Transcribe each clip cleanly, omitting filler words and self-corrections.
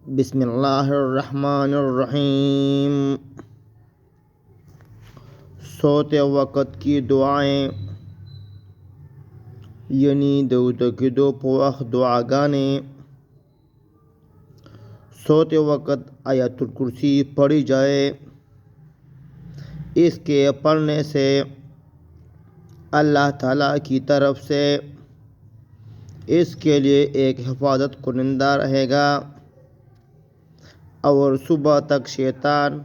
बिस्मिल्लाहिर्रहमानिर्रहीम। सोते वक़्त की दुआएं यानी दो वक्त दुआगानें। सोते वक़्त आयतुल कुर्सी पढ़ी जाए। इसके पढ़ने से अल्लाह ताला की तरफ से इसके लिए एक हिफाजत कुनिंदा रहेगा और सुबह तक शैतान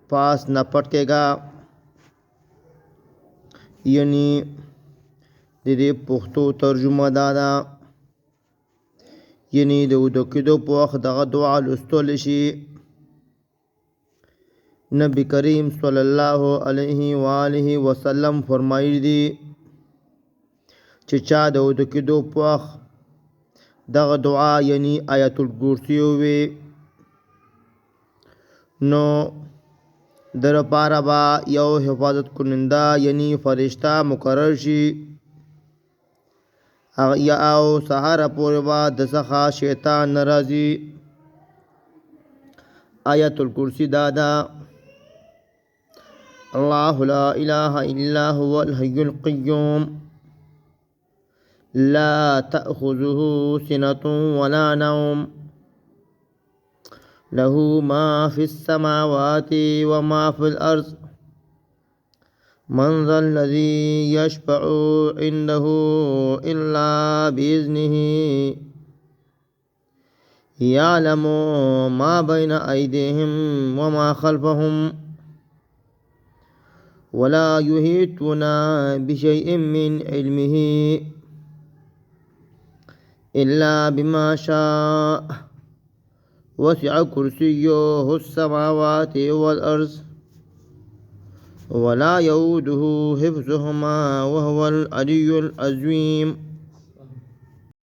पास न पटकेगा। यानी दीदी पुख्तो तर्जुमा दादा यानी दो वक्त दगा दुआ लुस्तोलिशी। नबी करीम सल्लल्लाहु अलैहि वसल्लम फरमाई दी चिचा दो वक्त दगा दुआ यानी आयतुल कुर्सी हुए नो दर पारबा यो हिफाजत कुनिंदा यानी फरिश्ता मुकर्रर शी या आओ सहारा पूर्वा दसखा शैतान नाराजी। आयतुल कुर्सी दादा अल्लाहु ला इलाहा इल्ला हुवल हय्युल क़य्यूम ला तअख़ुज़ुहु सिनतुन वला नौम लहू मा फिस समावाति व मा फिल अर्ज़ मन ज़ल्लज़ी यशफ़अु इंदहु इल्ला बिइज़्निही यअलमु मा बैना अयदीहिम व मा खल्फ़हुम वला युहीतुना बिशैइन मिन इल्मिही इल्ला बिमा शाअ वसिअ कुर्सियुहु अस्समावाति वल अर्ज़ वला यऊदुहु हिफ्ज़ुहुमा वहुवल अलियुल अज़ीम।